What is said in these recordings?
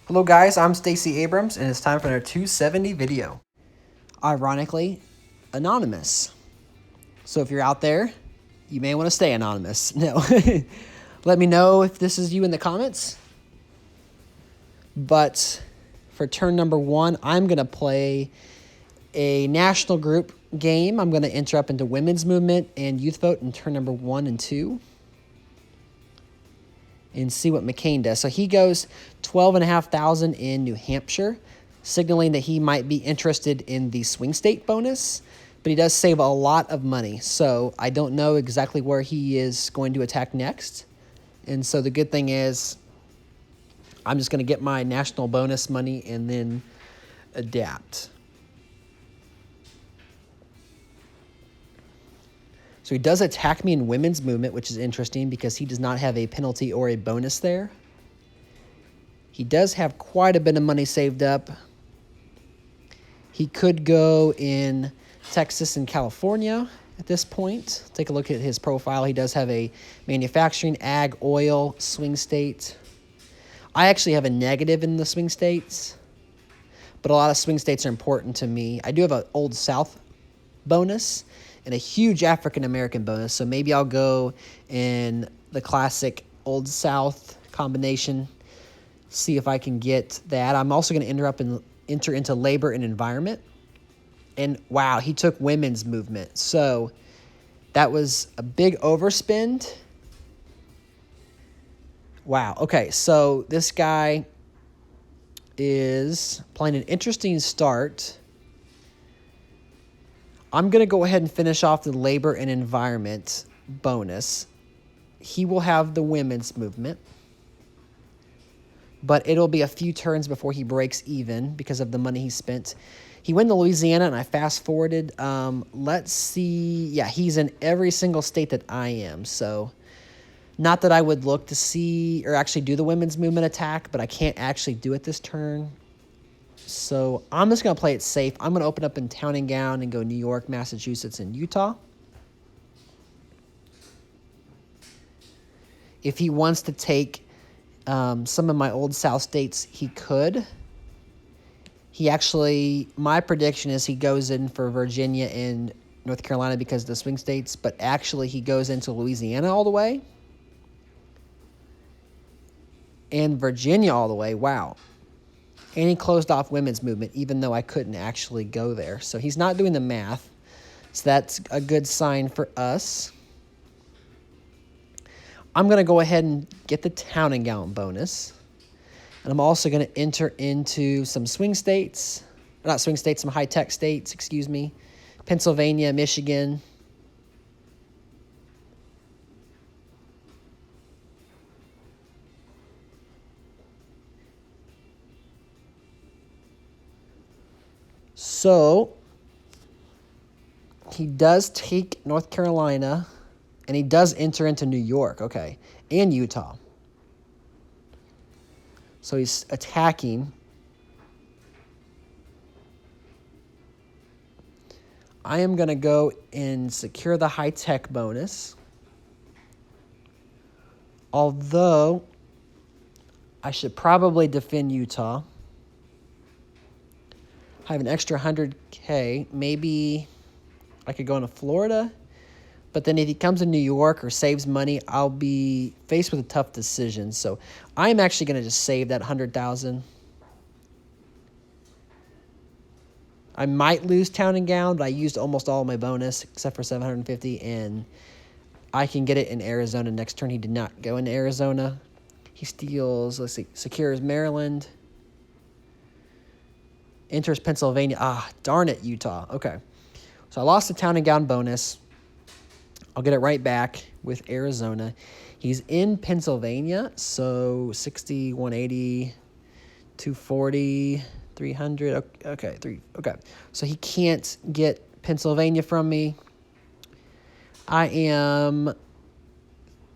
Hello guys, I'm Stacy Abrams and it's time for another 270 video. Ironically, anonymous. So if you're out there, you may want to stay anonymous. No. Let me know if this is you in the comments. But for turn number 1, I'm going to play a national group game. I'm going to enter up into women's movement and youth vote in turn number 1 and 2. And see what McCain does. So he goes 12,500 in New Hampshire, signaling that he might be interested in the swing state bonus, but he does save a lot of money. So I don't know exactly where he is going to attack next. And so the good thing is I'm just going to get my national bonus money and then adapt. So he does attack me in women's movement, which is interesting because he does not have a penalty or a bonus there. He does have quite a bit of money saved up. He could go in Texas and California at this point. Take a look at his profile. He does have a manufacturing, ag, oil, swing state. I actually have a negative in the swing states, but a lot of swing states are important to me. I do have an Old South bonus and a huge African-American bonus. So maybe I'll go in the classic Old South combination, see if I can get that. I'm also going to enter into labor and environment. And wow, he took women's movement. So that was a big overspend. Wow. Okay, so this guy is playing an interesting start. I'm going to go ahead and finish off the labor and environment bonus. He will have the women's movement, but it'll be a few turns before he breaks even because of the money he spent. He went to Louisiana, and I fast-forwarded. Let's see. Yeah, he's in every single state that I am, so not that I would look to see or actually do the women's movement attack, but I can't actually do it this turn. So I'm just going to play it safe. I'm going to open up in Town and Gown and go New York, Massachusetts, and Utah. If he wants to take some of my Old South states, he could. He actually, my prediction is he goes in for Virginia and North Carolina because of the swing states, but actually he goes into Louisiana all the way. And Virginia all the way. Wow. And he closed off women's movement, even though I couldn't actually go there. So he's not doing the math. So that's a good sign for us. I'm going to go ahead and get the Town and Gown bonus. And I'm also going to enter into some swing states. Not swing states, some high-tech states, excuse me. Pennsylvania, Michigan. So he does take North Carolina, and he does enter into New York, okay, and Utah. So he's attacking. I am going to go and secure the high-tech bonus. Although I should probably defend Utah. I have an extra 100K. Maybe I could go into Florida. But then if he comes to New York or saves money, I'll be faced with a tough decision. So I'm actually going to just save that 100,000. I might lose Town and Gown, but I used almost all of my bonus except for 750, and I can get it in Arizona next turn. He did not go into Arizona. He steals, let's see, secures Maryland. Enters Pennsylvania. Ah, darn it, Utah. Okay. So I lost the Town and Gown bonus. I'll get it right back with Arizona. He's in Pennsylvania, so 60, 180, 240, 300. Okay, okay. So he can't get Pennsylvania from me. I am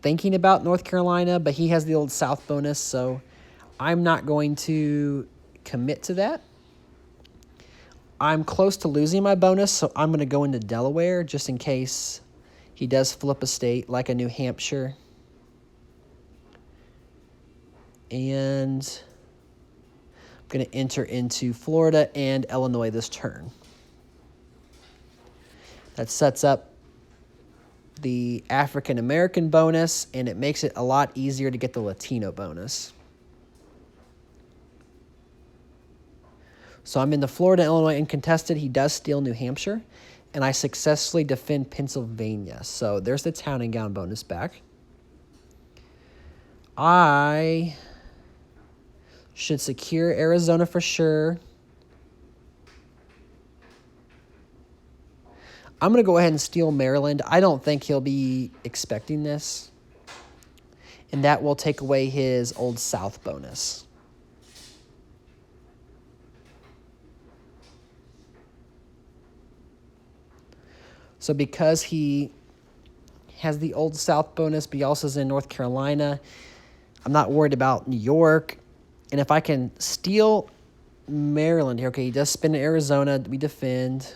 thinking about North Carolina, but he has the Old South bonus, so I'm not going to commit to that. I'm close to losing my bonus, so I'm going to go into Delaware just in case he does flip a state like a New Hampshire. And going to enter into Florida and Illinois this turn. That sets up the African American bonus, and it makes it a lot easier to get the Latino bonus. So I'm in the Florida, Illinois uncontested. He does steal New Hampshire, and I successfully defend Pennsylvania. So there's the town and gown bonus back. I should secure Arizona for sure. I'm going to go ahead and steal Maryland. I don't think he'll be expecting this. And that will take away his Old South bonus. So because he has the Old South bonus, but he also is in North Carolina, I'm not worried about New York. And if I can steal Maryland here, okay, he does spin in Arizona. We defend.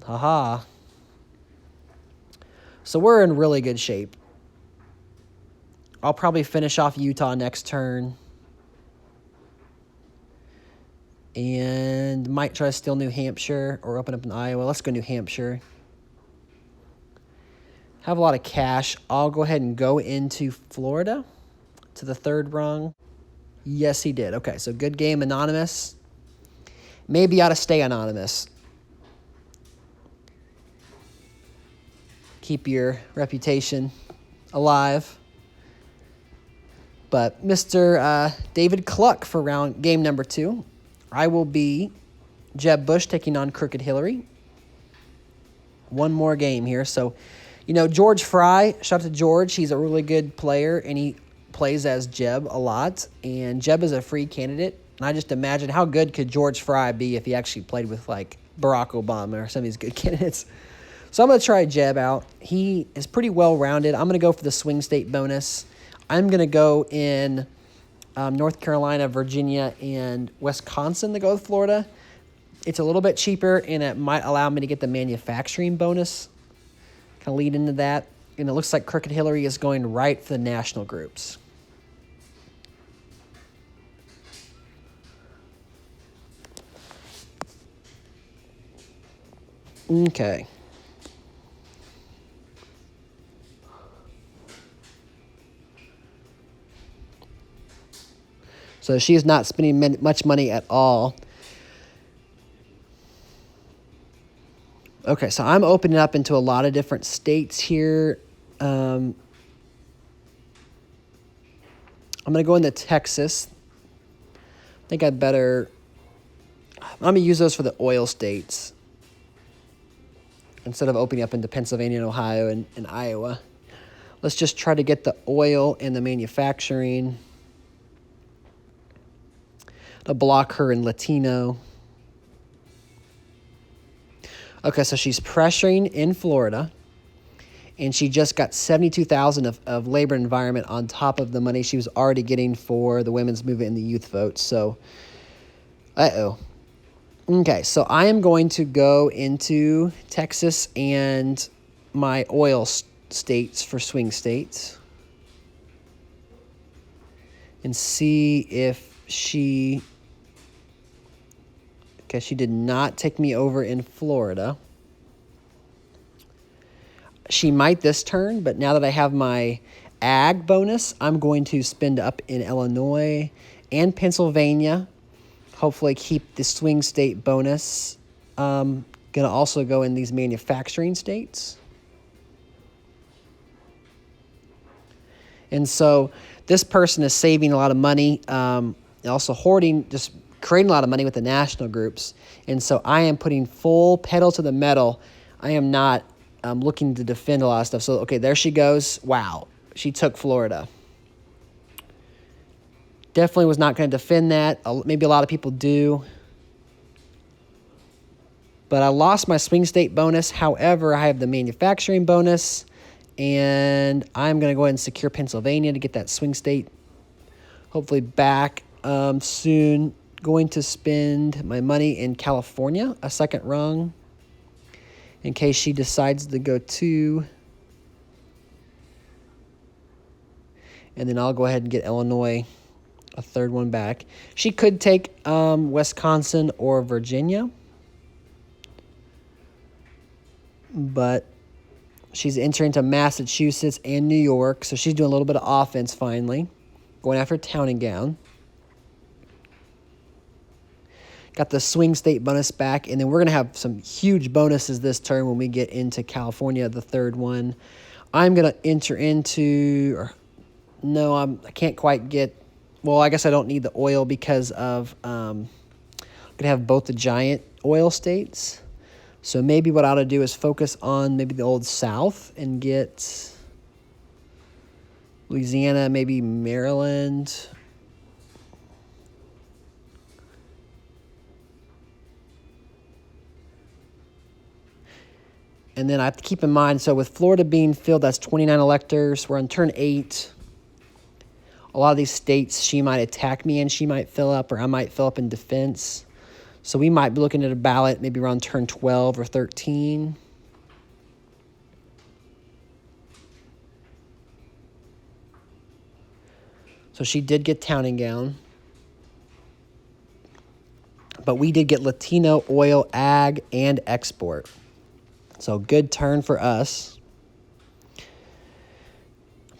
Haha. So we're in really good shape. I'll probably finish off Utah next turn. And might try to steal New Hampshire or open up in Iowa. Let's go New Hampshire. Have a lot of cash. I'll go ahead and go into Florida to the third rung. Yes, he did. Okay, so good game, anonymous. Maybe ought to stay anonymous. Keep your reputation alive. But Mr. David Cluck for game number 2. I will be Jeb Bush taking on Crooked Hillary. One more game here. So, George Fry, shout out to George. He's a really good player, and he plays as Jeb a lot. And Jeb is a free candidate. And I just imagine how good could George Fry be if he actually played with, like, Barack Obama or some of these good candidates. So I'm going to try Jeb out. He is pretty well-rounded. I'm going to go for the swing state bonus. I'm going to go in North Carolina, Virginia, and Wisconsin to go with Florida. It's a little bit cheaper, and it might allow me to get the manufacturing bonus. Kind of lead into that. And it looks like Crooked Hillary is going right for the national groups. Okay. So she is not spending much money at all. Okay, so I'm opening up into a lot of different states here. I'm going to go into Texas. I think I'm going to use those for the oil states instead of opening up into Pennsylvania and Ohio and Iowa. Let's just try to get the oil and the manufacturing. To block her in Latino. Okay, so she's pressuring in Florida, and she just got $72,000 of labor and environment on top of the money she was already getting for the women's movement and the youth vote. So, Okay, so I am going to go into Texas and my oil states for swing states and see if she... Okay, she did not take me over in Florida. She might this turn, but now that I have my ag bonus, I'm going to spend up in Illinois and Pennsylvania. Hopefully keep the swing state bonus. Going to also go in these manufacturing states. And so this person is saving a lot of money, also hoarding, just creating a lot of money with the national groups. And so I am putting full pedal to the metal. I am not looking to defend a lot of stuff. So, okay, there she goes. Wow. She took Florida. Definitely was not going to defend that. Maybe a lot of people do. But I lost my swing state bonus. However, I have the manufacturing bonus. And I'm going to go ahead and secure Pennsylvania to get that swing state hopefully back soon. Going to spend my money in California, a second rung, in case she decides to go 2. And then I'll go ahead and get Illinois a third one back. She could take Wisconsin or Virginia, but she's entering into Massachusetts and New York, so she's doing a little bit of offense finally, going after Town and Gown. Got the swing state bonus back, and then we're going to have some huge bonuses this turn when we get into California, the third one. I'm going to enter into, or no, I can't quite get, well, I guess I don't need the oil because of, I'm going to have both the giant oil states. So maybe what I ought to do is focus on maybe the old South and get Louisiana, maybe Maryland. And then I have to keep in mind, so with Florida being filled, that's 29 electors. We're on turn 8. A lot of these states, she might attack me and she might fill up, or I might fill up in defense. So we might be looking at a ballot maybe around turn 12 or 13. So she did get Town and Gown. But we did get Latino, oil, ag, and export. So good turn for us.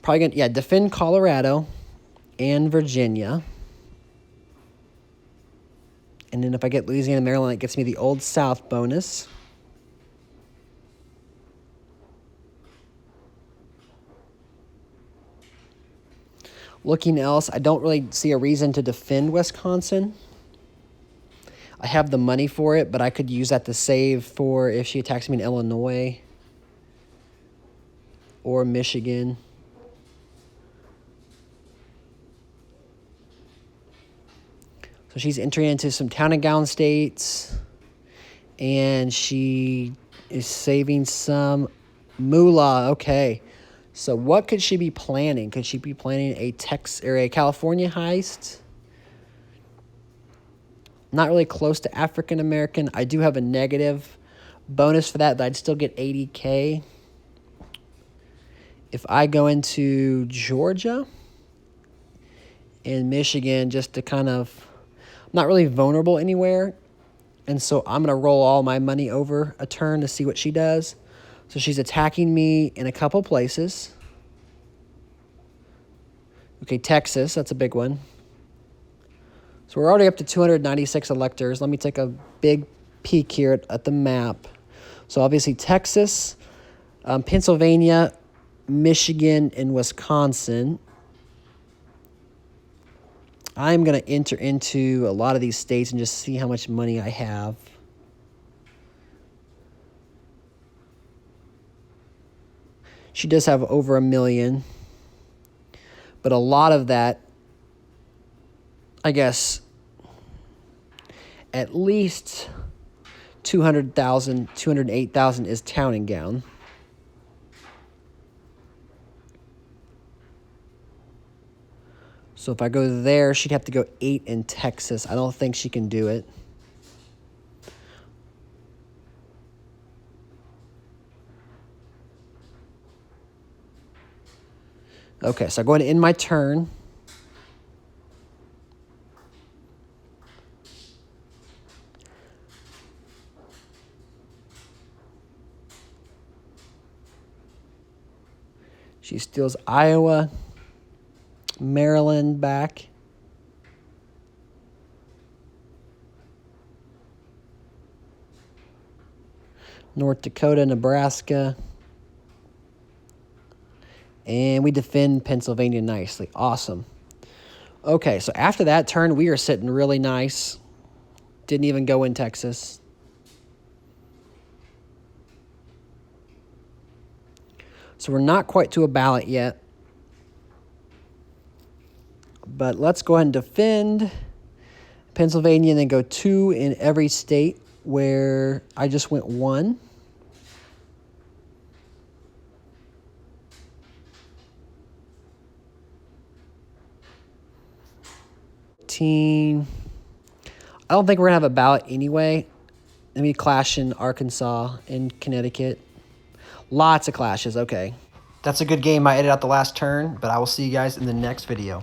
Probably going to, defend Colorado and Virginia. And then if I get Louisiana, Maryland, it gets me the Old South bonus. Looking else, I don't really see a reason to defend Wisconsin. I have the money for it, but I could use that to save for if she attacks me in Illinois or Michigan. So she's entering into some Town and Gown states, and she is saving some moolah. Okay, so what could she be planning? Could she be planning a California heist? Not really close to African American. I do have a negative bonus for that, but I'd still get 80K. If I go into Georgia and Michigan, just to kind of, I'm not really vulnerable anywhere, and so I'm going to roll all my money over a turn to see what she does. So she's attacking me in a couple places. Okay, Texas, that's a big one. So we're already up to 296 electors. Let me take a big peek here at the map. So obviously Texas, Pennsylvania, Michigan, and Wisconsin. I'm going to enter into a lot of these states and just see how much money I have. She does have over $1 million. But a lot of that, I guess, at least 200,000, 208,000 is Town and Gown. So if I go there, she'd have to go 8 in Texas. I don't think she can do it. Okay, so I'm going to end my turn. She steals Iowa, Maryland back. North Dakota, Nebraska. And we defend Pennsylvania nicely. Awesome. Okay, so after that turn, we are sitting really nice. Didn't even go in Texas. So we're not quite to a ballot yet. But let's go ahead and defend Pennsylvania and then go 2 in every state where I just went 1. I don't think we're going to have a ballot anyway. Let me clash in Arkansas and Connecticut. Lots of clashes. Okay. That's a good game. I edited out the last turn, but I will see you guys in the next video.